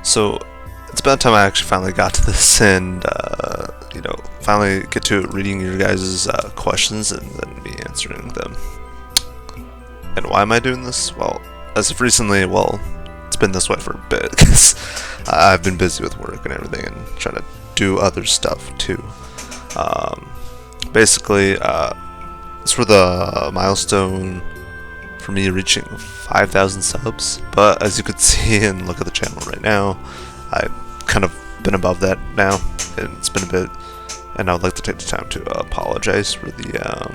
So it's about time I actually finally got to this and finally get to reading your guys' questions and then me answering them. And why am I doing this? Well, as of recently, it's been this way for a bit because I've been busy with work and everything and trying to do other stuff too. Basically, it's for the milestone for me reaching 5,000 subs, but as you could see and look at the channel right now, I've kind of been above that now, and it's been a bit, and I would like to take the time to apologize for the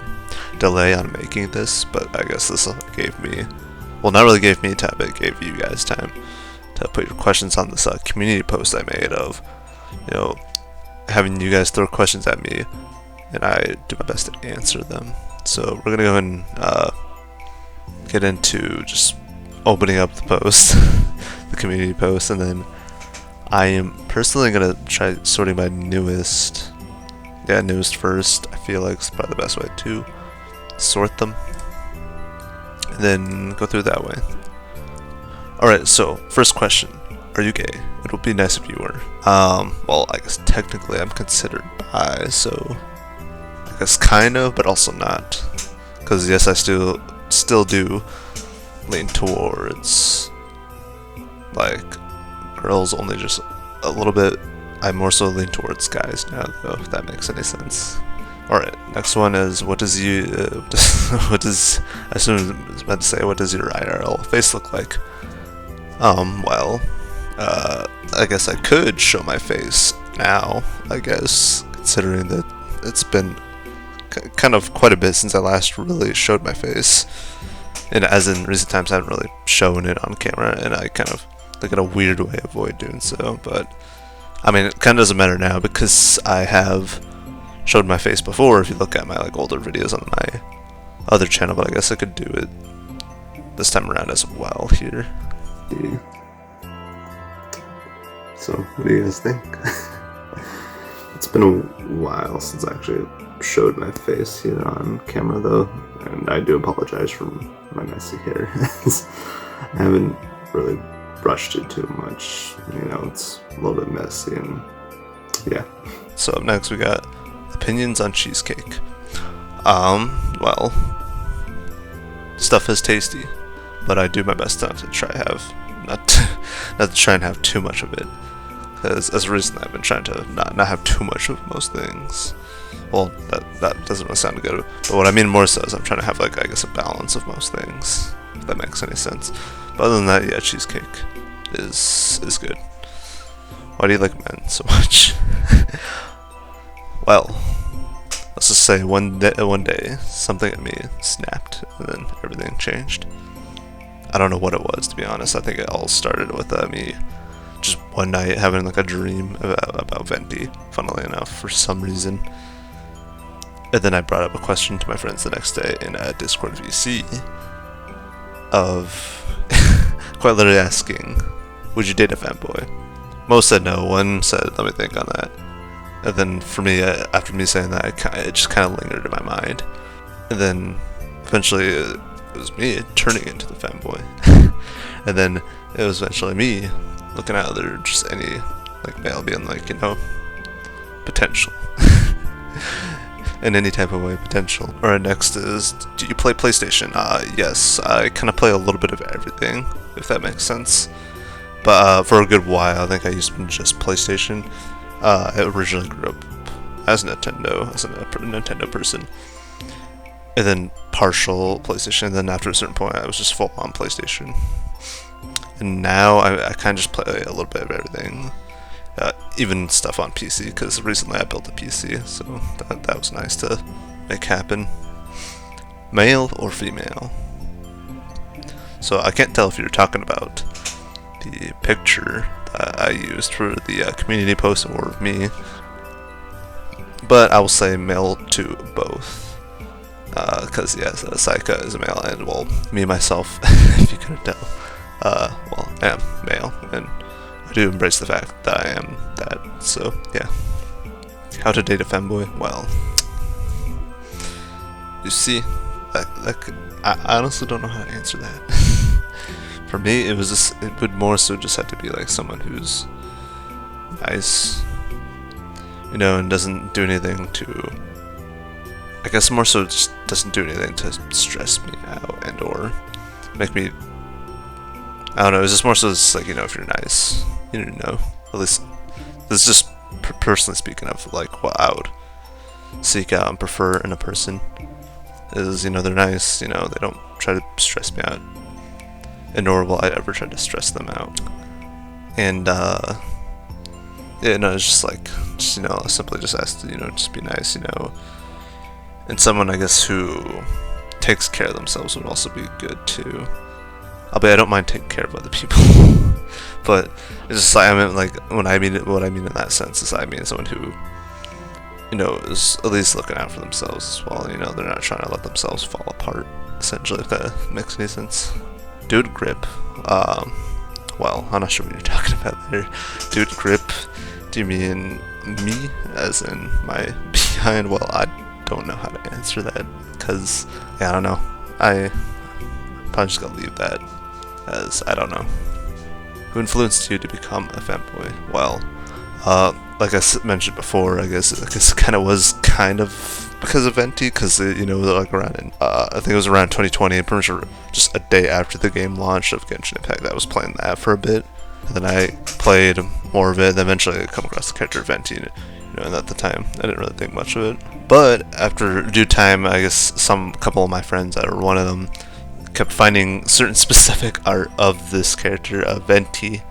delay on making this, but I guess this gave me, well, not really gave me time, but it gave you guys time to put your questions on this community post I made of, having you guys throw questions at me, and I do my best to answer them. So we're gonna go ahead and get into just opening up the post, the community post, and then I am personally gonna try sorting by newest first. I feel like it's probably the best way to sort them, and then go through that way. Alright, so first question: are you gay? It would be nice if you were. Well, I guess technically I'm considered bi, so I guess kind of, but also not. Because yes, I still do lean towards like girls, only just a little bit. I more so lean towards guys now, though, if that makes any sense. Alright, next one is what does I assume I was meant to say, what does your IRL face look like? I guess I could show my face now, I guess, considering that it's been kind of quite a bit since I last really showed my face. And as in recent times I haven't really shown it on camera, and I kind of like in a weird way avoid doing so, but I mean it kinda doesn't matter now because I have showed my face before if you look at my older videos on my other channel, but I guess I could do it this time around as well here. Yeah. So, what do you guys think? It's been a while since I actually showed my face here on camera though, and I do apologize for my messy hair. I haven't really brushed it too much, it's a little bit messy, and yeah. So up next we got opinions on cheesecake. Well, stuff is tasty, but I do my best not to try not to try and have too much of it, because as recently I've been trying to not have too much of most things. Well, that doesn't really sound good, but what I mean more so is I'm trying to have I guess a balance of most things, if that makes any sense. But other than that, yeah, cheesecake is good. Why do you like men so much? Well, let's just say one day something in me snapped and then everything changed. I don't know what it was, to be honest. I think it all started with me just one night having a dream about Venti, funnily enough, for some reason. And then I brought up a question to my friends the next day in a Discord VC of quite literally asking, would you date a fanboy? Most said no, one said let me think on that. And then for me, after me saying that, it just kind of lingered in my mind. And then eventually it was me turning into the fanboy. And then it was eventually me looking at any male being potential. In any type of way, potential. Alright, next is, do you play PlayStation? Yes, I kind of play a little bit of everything, if that makes sense. But for a good while, I think I used to just PlayStation. I originally grew up as a Nintendo person. And then partial PlayStation, and then after a certain point I was just full on PlayStation. And now I kind of just play a little bit of everything. Even stuff on PC, because recently I built a PC, so that was nice to make happen. Male or female? So I can't tell if you're talking about the picture that I used for the community post or me, but I will say male to both, because yes, Saika is a male, and well, me myself, if you couldn't tell, I am male, and I do embrace the fact that I am that, so yeah. How to date a femboy? Well, you see, I honestly don't know how to answer that. For me, it would more so just have to be like someone who's nice, you know, and doesn't do anything to, I guess more so just doesn't do anything to stress me out and or make me, I don't know, it's just more so just like, you know, if you're nice, you know, at least, this is just personally speaking of like what I would seek out and prefer in a person is, you know, they're nice, you know, they don't try to stress me out, and nor will I ever try to stress them out. And yeah, no, it's just like, just, you know, simply just ask to, you know, just be nice, you know, and someone, I guess, who takes care of themselves would also be good too. Albeit I don't mind taking care of other people, but it's just like, I mean, like, what I mean in that sense is I mean someone who, you know, is at least looking out for themselves as well. You know, they're not trying to let themselves fall apart, essentially, if that makes any sense. Dude grip. Well, I'm not sure what you're talking about there. Dude grip. Do you mean me, as in my behind? Well, I don't know how to answer that, because, yeah, I don't know. I probably just gotta leave that as I don't know. Who influenced you to become a femboy? Well, like I mentioned before, I guess it kind of was because of Venti, because you know, like around in, I think it was around 2020, I'm pretty sure just a day after the game launched of Genshin Impact, I was playing that for a bit, and then I played more of it, and eventually I come across the character Venti, you know, and at the time I didn't really think much of it, but after due time, I guess couple of my friends, or one of them, kept finding certain specific art of this character, Venti,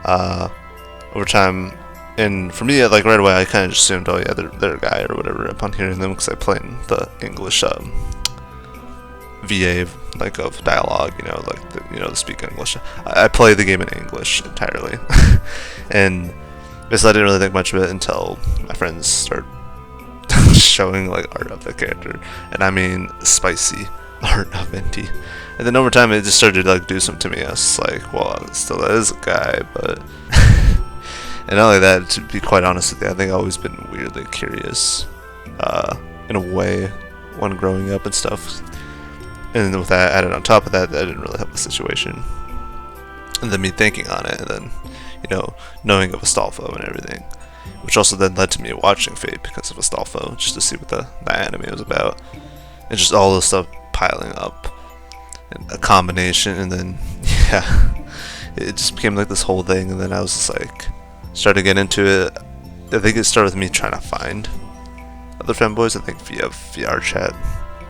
over time. And for me, like right away, I kind of just assumed, oh yeah, they're a guy or whatever upon hearing them, because I play in the English VA, like, of dialogue, you know, like the speak English. I play the game in English entirely, and basically I didn't really think much of it until my friends started showing like art of the character, and I mean spicy art of Venti. And then over time, it just started to like do something to me. I was like, well, still that is a guy, but. And not only that, to be quite honest with you, I think I've always been weirdly curious, in a way, when growing up and stuff. And with that added on top of that, that didn't really help the situation. And then me thinking on it, and then, you know, knowing of Astolfo and everything. Which also then led to me watching Fate because of Astolfo, just to see what the anime was about. And just all this stuff piling up. And a combination, and then, yeah, it just became like this whole thing, and then I was just like, started to get into it. I think it started with me trying to find other femboys, I think via VR chat,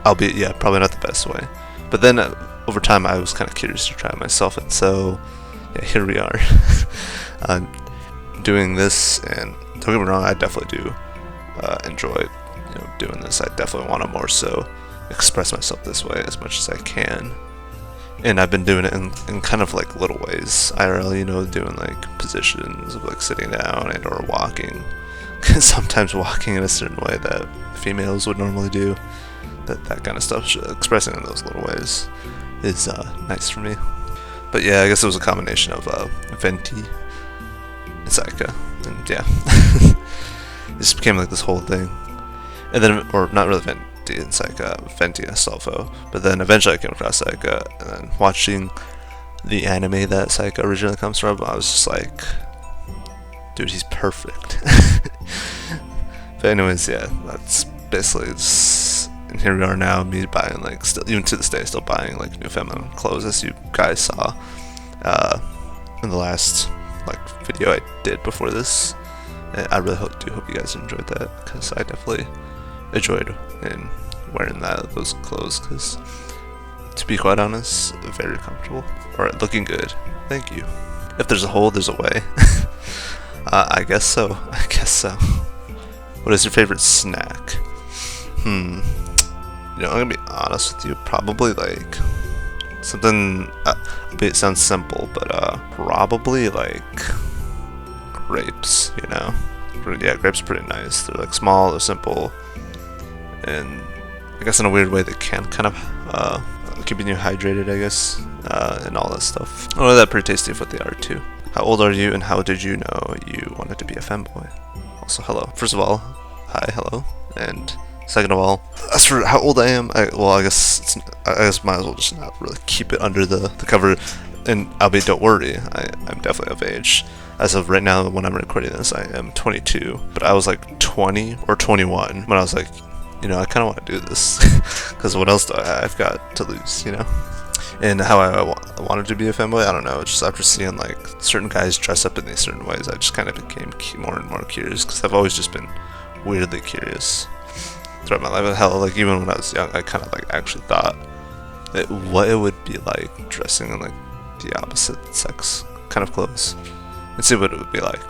albeit, yeah, probably not the best way, but then over time I was kind of curious to try it myself, and so yeah, here we are. Doing this, and don't get me wrong, I definitely do enjoy, you know, doing this. I definitely want to more so express myself this way as much as I can. And I've been doing it in kind of like little ways, IRL, you know, doing like positions of like sitting down and or walking. Sometimes walking in a certain way that females would normally do. That kind of stuff, expressing in those little ways is nice for me. But yeah, I guess it was a combination of Venti and Saika, and yeah. It just became like this whole thing. And then, or not really Venti and Saika, Venti and Astolfo, but then eventually I came across Saika, and then watching the anime that Saika originally comes from, I was just like, dude, he's perfect. But anyways, yeah, that's basically it's, and here we are now, me buying like, still, even to this day, still buying like new feminine clothes, as you guys saw in the last like video I did before this. And I really do hope you guys enjoyed that, because I definitely enjoyed in wearing those clothes, because to be quite honest, very comfortable. Alright, looking good. Thank you. If there's a hole, there's a way. I guess so. What is your favorite snack? You know, I'm gonna be honest with you, probably like something, it sounds simple, but probably like grapes, you know? Yeah, grapes are pretty nice. They're like small, they're simple, and I guess in a weird way they can kind of keeping you hydrated, I guess, and all that stuff. Oh, that's pretty tasty with the art too. How old are you, and how did you know you wanted to be a femboy? Also, hello. First of all, hi, hello, and second of all, as for how old I am, I guess might as well just not really keep it under the cover. And albeit, don't worry, I'm definitely of age. As of right now, when I'm recording this, I am 22. But I was like 20 or 21 when I was like, you know, I kind of want to do this. Because what else do I've got to lose, you know? And how I wanted to be a fanboy, I don't know. Just after seeing like certain guys dress up in these certain ways, I just kind of became more and more curious. Because I've always just been weirdly curious throughout my life. Hell, like even when I was young, I kind of like actually thought what it would be like dressing in like the opposite sex kind of clothes, and see what it would be like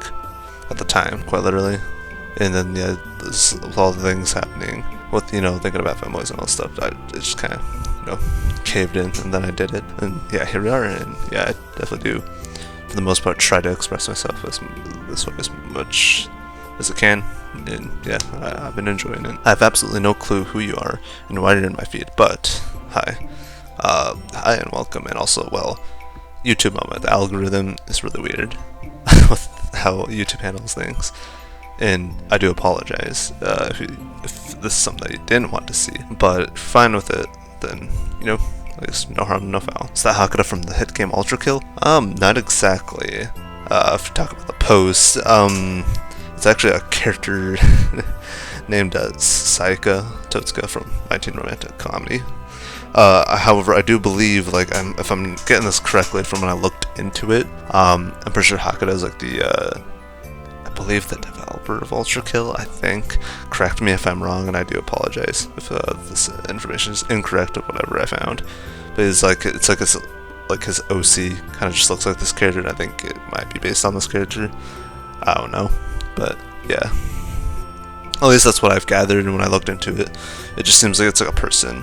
at the time, quite literally. And then yeah, with all the things happening with, you know, thinking about fanboys and all stuff, it just kind of, you know, caved in, and then I did it, and yeah, here we are. And yeah, I definitely do, for the most part, try to express myself this way as much as I can. And yeah, I've been enjoying it. I have absolutely no clue who you are and why you're in my feed, but hi. Hi and welcome. And also, well, YouTube moment. The algorithm is really weird with how YouTube handles things, and I do apologize if this is something that you didn't want to see, but if you're fine with it, then, you know, at least no harm, no foul. Is that Hakata from the hit game Ultra Kill? Not exactly. If you talk about the post, it's actually a character named Saika Totsuka from 19 Romantic Comedy. However, I do believe, like, if I'm getting this correctly from when I looked into it, I'm pretty sure Hakata is like I believe the developer of Ultra Kill, I think. Correct me if I'm wrong, and I do apologize if this information is incorrect of whatever I found. But it's like his OC kind of just looks like this character, and I think it might be based on this character. I don't know, but yeah. At least that's what I've gathered, and when I looked into it, it just seems like it's like a person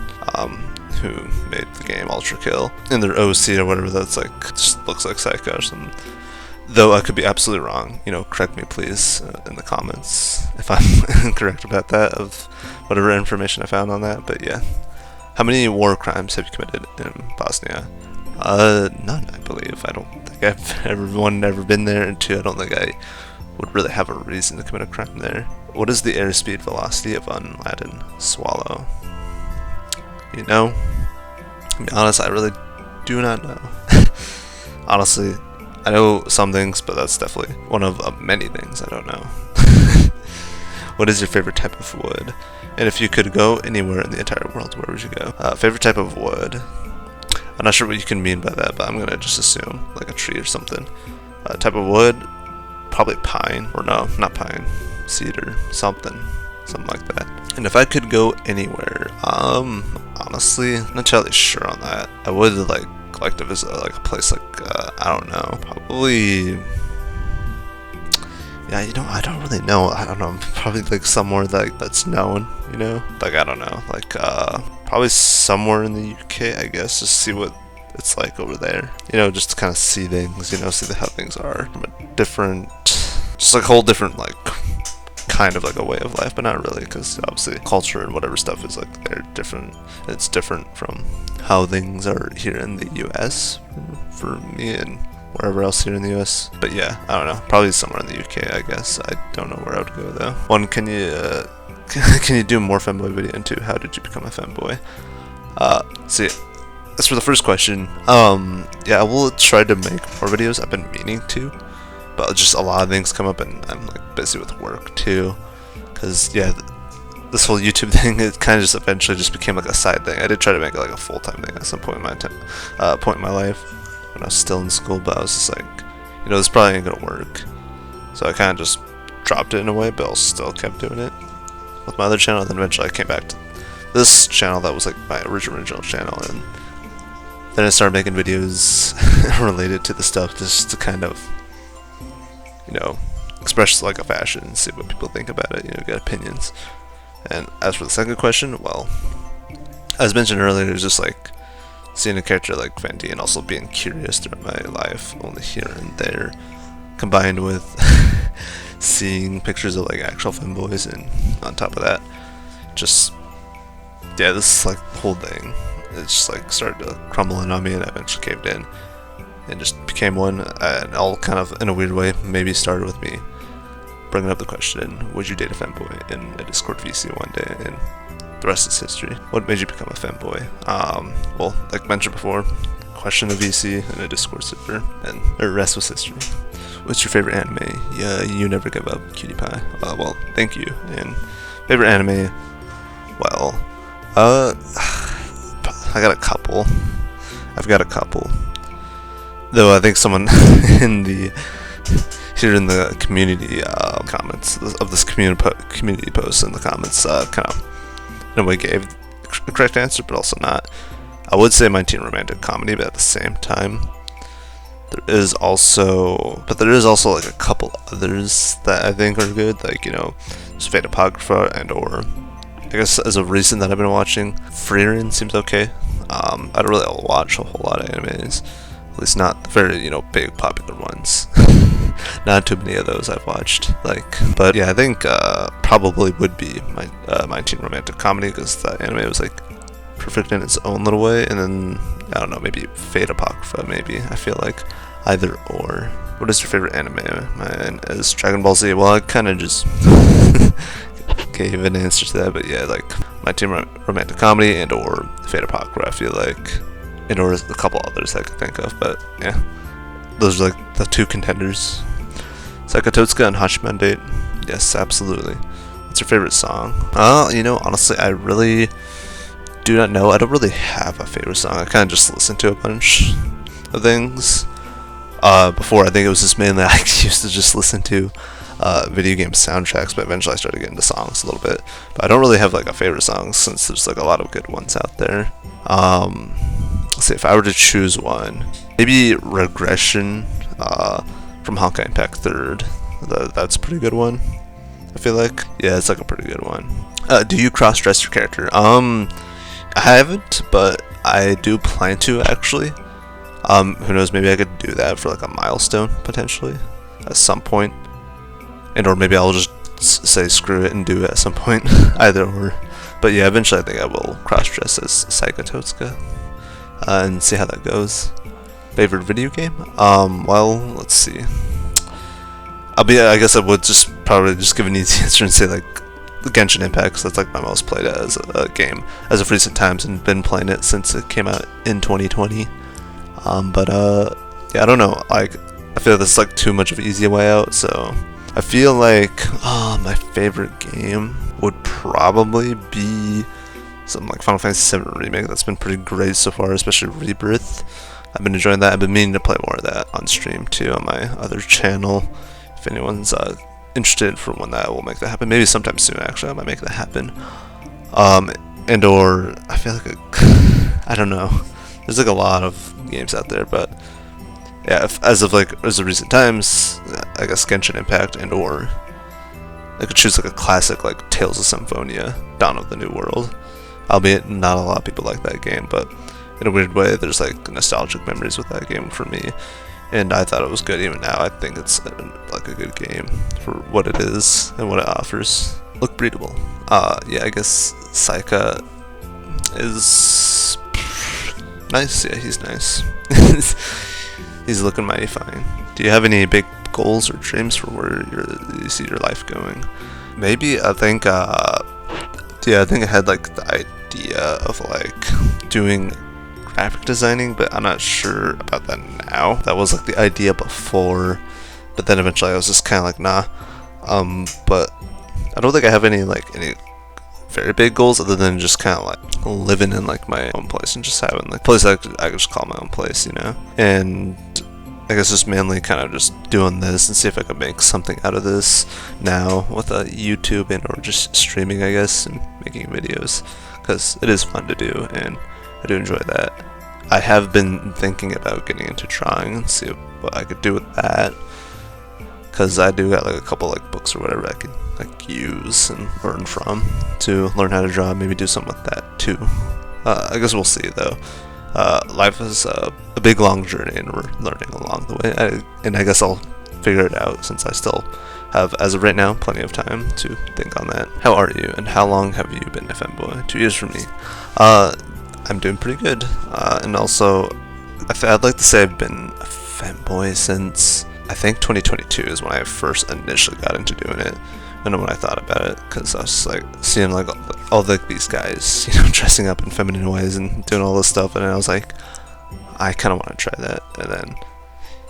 who made the game Ultra Kill, and their OC or whatever that's like just looks like Psycho or something. Though I could be absolutely wrong, you know, correct me please in the comments if I'm incorrect about that, of whatever information I found on that. But yeah, how many war crimes have you committed in Bosnia? None, I believe. I don't think I've ever been there, and two, I don't think I would really have a reason to commit a crime there. What is the airspeed velocity of Unladen Swallow? You know, to be honest, I really do not know. Honestly, I know some things, but that's definitely one of many things I don't know. What is your favorite type of wood? And if you could go anywhere in the entire world, where would you go? Favorite type of wood? I'm not sure what you can mean by that, but I'm gonna just assume like a tree or something. Type of wood? Probably pine, or no, not pine, cedar, something like that. And if I could go anywhere, honestly, not entirely sure on that. I would like to visit like a place like I don't know, probably, yeah, you know, I don't really know. I don't know, probably like somewhere that's known, you know, like I don't know, like probably somewhere in the UK, I guess, just see what it's like over there, you know, just to kind of see things, you know, see how things are from a different, just like a whole different, like, kind of like a way of life, but not really, because obviously culture and whatever stuff is like they're different. It's different from how things are here in the US for me and wherever else here in the US. But yeah, I don't know, probably somewhere in the UK, I guess. I don't know where I would go though. One, can you do more fanboy video? And two, how did you become a fanboy? See, as for the first question, yeah, I will try to make more videos. I've been meaning to, but just a lot of things come up, and I'm like busy with work too. Cause yeah, this whole YouTube thing, it kind of just eventually just became like a side thing. I did try to make it like a full-time thing at some point in my life when I was still in school, but I was just like, you know, this probably ain't gonna work. So I kind of just dropped it in a way, but I still kept doing it with my other channel. And then eventually I came back to this channel that was like my original channel, and then I started making videos related to the stuff, just to kind of, you know, express like a fashion and see what people think about it, you know, get opinions. And as for the second question, well, as mentioned earlier, it was just like seeing a character like Fenty and also being curious throughout my life, only here and there, combined with seeing pictures of like actual fanboys, and on top of that, just, yeah, this is like the whole thing. It just like started to crumble in on me, and I eventually caved in and just became one. And all kind of in a weird way maybe started with me bringing up the question, would you date a fanboy in a Discord VC one day? And the rest is history. What made you become a fanboy? Well, like mentioned before, question a VC in a Discord server, and the rest was history. What's your favorite anime? Yeah, you never give up, cutie pie. Well, thank you. And favorite anime? Well, I got a couple. I've got a couple. Though I think someone in the community comments of this community post in the comments kind of in a way gave the correct answer, but also not. I would say my teen romantic comedy, but at the same time, there is also like a couple others that I think are good, like, you know, there's Fate Apocrypha and or I guess as of recent that I've been watching, Freerin seems okay. I don't really watch a whole lot of animes, at least not the very, you know, big popular ones. Not too many of those I've watched, like, but yeah, I think probably would be my teen romantic comedy, because that anime was like perfect in its own little way. And then I don't know, maybe Fate Apocrypha, maybe. I feel like either or. What is your favorite anime? Mine is Dragon Ball Z. Well, I kind of just gave an answer to that, but yeah, like my teen romantic comedy and or Fate Apocrypha, I feel like, and or a couple others I could think of, but yeah, those are like the two contenders. Sakatotsuka and Hachiman Date. Yes, absolutely. What's your favorite song? You know, honestly, I really do not know. I don't really have a favorite song. I kind of just listen to a bunch of things. Before, I think it was just mainly I used to just listen to video game soundtracks, but eventually I started getting into songs a little bit. But I don't really have like a favorite song, since there's like a lot of good ones out there. Let's see, if I were to choose one, maybe Regression from Honkai Impact 3rd. That's a pretty good one, I feel like. Yeah, it's like a pretty good one. Do you cross-dress your character? I haven't, but I do plan to, actually. Who knows, maybe I could do that for like a milestone, potentially, at some point. And or maybe I'll just say screw it and do it at some point. Either or. But yeah, eventually I think I will cross-dress as Sakatotsuka. And see how that goes. Favorite video game? Well, let's see. I guess I would just probably just give an easy answer and say like Genshin Impact, 'cause that's like my most played as a game as of recent times, and been playing it since it came out in 2020. Yeah, I don't know. Like, I feel this is like too much of an easy way out, so I feel like my favorite game would probably be something like Final Fantasy VII Remake. That's been pretty great so far, especially Rebirth. I've been enjoying that. I've been meaning to play more of that on stream too on my other channel. If anyone's interested for when that will make that happen, maybe sometime soon. Actually, I might make that happen. And or I feel like I don't know. There's like a lot of games out there, but yeah, as of recent times, I guess Genshin Impact, and or I could choose like a classic like Tales of Symphonia, Dawn of the New World. Albeit not a lot of people like that game, but in a weird way, there's like nostalgic memories with that game for me, and I thought it was good. Even now, I think it's like a good game for what it is and what it offers. Look breedable. Yeah, I guess Saika is nice. Yeah, he's nice. He's looking mighty fine. Do you have any big goals or dreams for where you see your life going? Maybe I think yeah, I think I had like the idea of like doing graphic designing, but I'm not sure about that now. That was like the idea before, but then eventually I was just kind of like, nah. But I don't think I have any very big goals other than just kind of like living in like my own place and just having like a place I could just call my own place, you know. And I guess just mainly kind of just doing this and see if I can make something out of this now with YouTube and or just streaming, I guess, and making videos, because it is fun to do and I do enjoy that. I have been thinking about getting into drawing and see what I could do with that, because I do got like a couple like books or whatever I could like use and learn from to learn how to draw. Maybe do something with that too. I guess we'll see though. Life is a big long journey and we're learning along the way, and I guess I'll figure it out, since I still have, as of right now, plenty of time to think on that. How are you, and how long have you been a femboy? 2 years for me. I'm doing pretty good, and also I'd like to say I've been a femboy since I think 2022 is when I first initially got into doing it. I don't know when I thought about it, because I was just like seeing like all these guys, you know, dressing up in feminine ways and doing all this stuff, and I was like, I kind of want to try that. And then,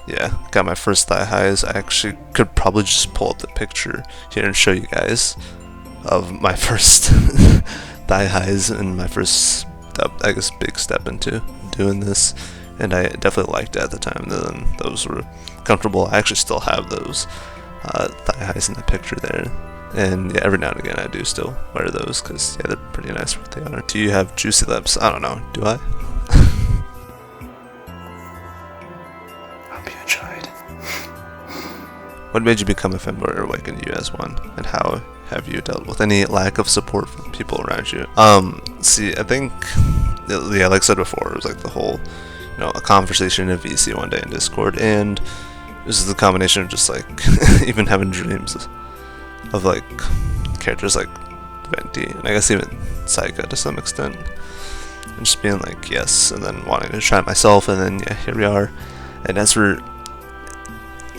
yeah, got my first thigh highs. I actually could probably just pull up the picture here and show you guys of my first thigh highs and my first step, I guess, big step into doing this. And I definitely liked it at the time. And then those were comfortable. I actually still have those thigh highs in the picture there. And yeah, every now and again I do still wear those because, yeah, they're pretty nice for what they are. Do you have juicy lips? I don't know. Do I? Hope you enjoyed. What made you become a femboy or awakened you as one? And how have you dealt with any lack of support from people around you? See, I think, yeah, like I said before, it was like the whole, a conversation in VC one day in Discord, and this is the combination of just like even having dreams of like characters like Venti, and I guess even Saika to some extent, and just being like yes, and then wanting to try it myself, and then yeah, here we are. And as for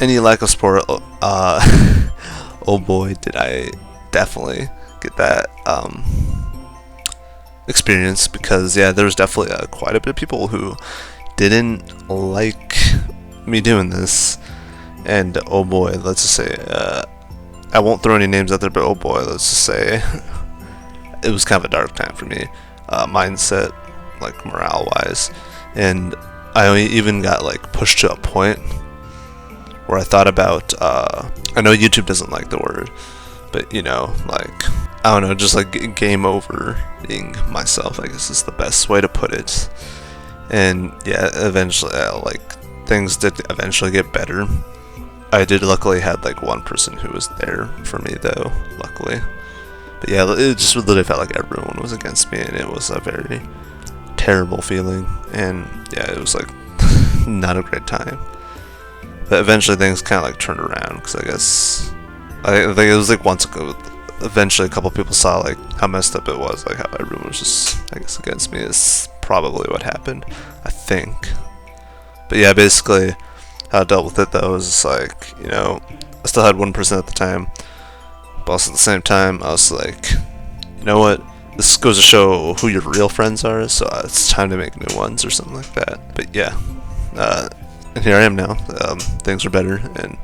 any lack of support, oh boy, did I definitely get that experience, because yeah, there was definitely quite a bit of people who didn't like me doing this, and oh boy, let's just say I won't throw any names out there, but oh boy, let's just say it was kind of a dark time for me, mindset, like morale wise, and I even got like pushed to a point where I thought about, I know YouTube doesn't like the word, but like, I don't know, just like game over being myself, I guess is the best way to put it. And yeah, eventually, like, things did eventually get better. I did luckily had like one person who was there for me though, luckily. But yeah, it just literally felt like everyone was against me, and it was a very terrible feeling, and yeah, it was like not a great time. But eventually things kind of like turned around, because I think it was like once ago, eventually a couple people saw like how messed up it was, like how everyone was just, I guess, against me is probably what happened, I think. But yeah, basically how I dealt with it though was like, I still had 1% at the time, but also at the same time I was like, you know what, this goes to show who your real friends are, so it's time to make new ones or something like that. But yeah, and here I am now. Things are better, and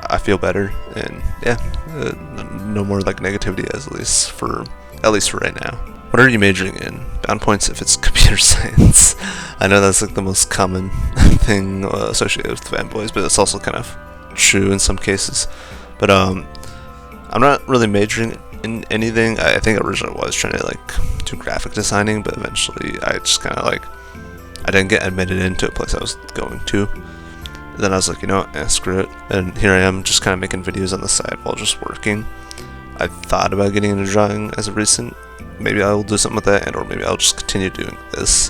I feel better, and yeah, no more like negativity, at least for right now. What are you majoring in? Down points if it's computer science. I know that's like the most common thing associated with fanboys, but it's also kind of true in some cases. But I'm not really majoring in anything. I think originally I was trying to like do graphic designing, but eventually I just kind of like, I didn't get admitted into a place I was going to. Then I was like, screw it. And here I am just kind of making videos on the side while just working. I thought about getting into drawing as of recent. Maybe I will do something with that, and or maybe I'll just continue doing this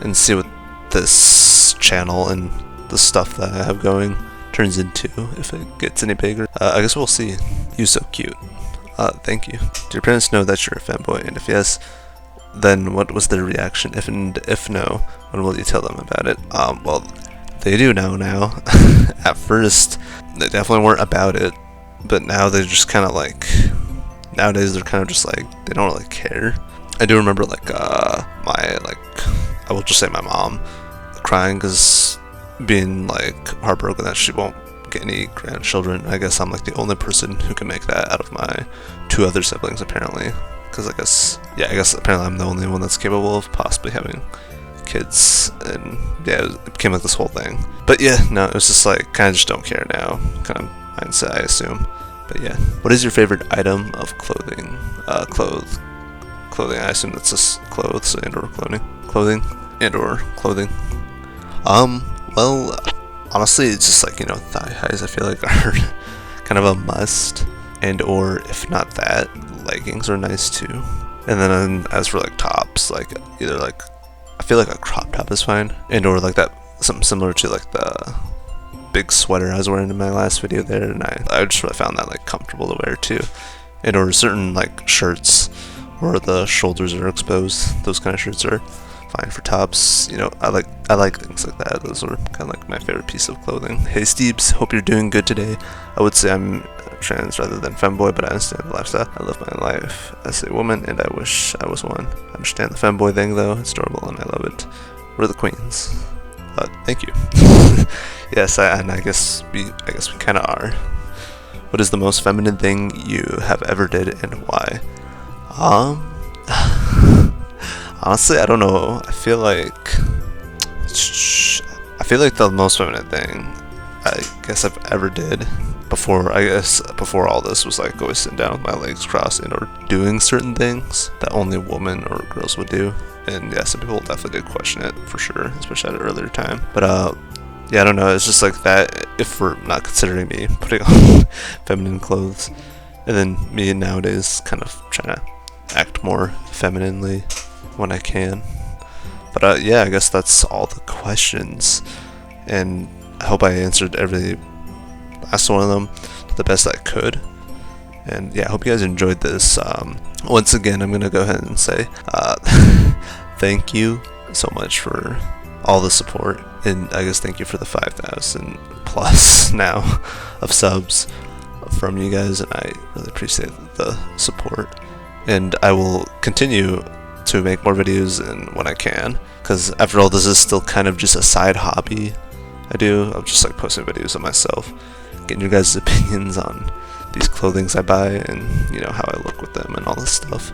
and see what this channel and the stuff that I have going turns into, if it gets any bigger. I guess we'll see. You so cute. Thank you. Do your parents know that you're a fanboy? And if yes, then what was their reaction? If no, when will you tell them about it? Well, they do know now. At first, they definitely weren't about it, but now they're just kind of like, nowadays they're kind of just like, they don't really care. I do remember like I will just say my mom crying because being like heartbroken that she won't get any grandchildren. I guess I'm like the only person who can make that out of my 2 other siblings apparently, because I guess apparently I'm the only one that's capable of possibly having kids, and yeah, it became like this whole thing. But yeah, no, it was just like kind of just don't care now kind of mindset, I assume. But yeah, what is your favorite item of clothing? Clothing. I assume that's just clothes and or clothing and or clothing. Well, honestly, it's just like thigh highs. I feel like are kind of a must, and or if not that, leggings are nice too. And then as for like tops, like either like I feel like a crop top is fine, and or like that something similar to like the big sweater I was wearing in my last video there, and I just really found that like comfortable to wear too. And or certain like shirts where the shoulders are exposed, those kind of shirts are fine for tops. I like things like that. Those are kind of like my favorite piece of clothing. Hey Steebs, hope you're doing good today. I would say I'm trans rather than femboy, but I understand the lifestyle. I live my life as a woman, and I wish I was one. I understand the femboy thing though, it's adorable and I love it. we're the queens. Thank you. Yes, and I guess we kind of are. What is the most feminine thing you have ever did and why? Honestly, I don't know. I feel like the most feminine thing I guess I've ever did before all this was like always sitting down with my legs crossed and or doing certain things that only women or girls would do. And yeah, some people definitely did question it for sure, especially at an earlier time. But yeah, I don't know. It's just like that. If we're not considering me putting on feminine clothes, and then me nowadays kind of trying to act more femininely when I can. But yeah, I guess that's all the questions, and I hope I answered every last one of them to the best I could. And yeah, I hope you guys enjoyed this. Once again, I'm gonna go ahead and say thank you so much for all the support, and I guess thank you for the 5,000 plus now of subs from you guys, and I really appreciate the support. And I will continue to make more videos and when I can, because after all, this is still kind of just a side hobby I do of just like posting videos of myself, getting your guys' opinions on these clothings I buy and you know how I look with them and all this stuff,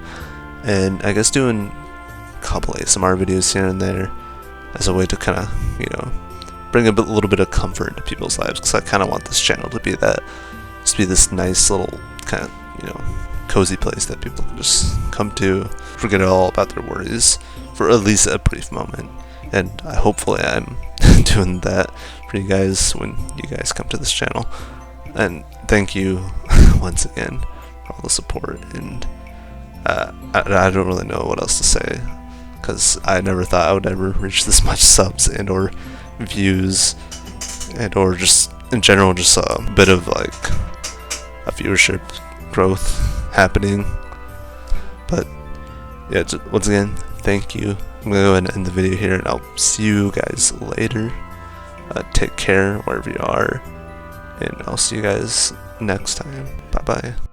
and I guess doing a couple ASMR videos here and there as a way to kind of, you know, bring a little bit of comfort into people's lives, because I kind of want this channel to be that, just be this nice little kind of, you know, cozy place that people can just come to, forget all about their worries for at least a brief moment. And hopefully I'm doing that for you guys when you guys come to this channel. And thank you once again for all the support. And I don't really know what else to say, because I never thought I would ever reach this much subs and or views and or just in general just a bit of like a viewership growth happening. But yeah, once again, thank you. I'm gonna go ahead and end the video here, and I'll see you guys later. Take care wherever you are, and I'll see you guys next time. Bye bye.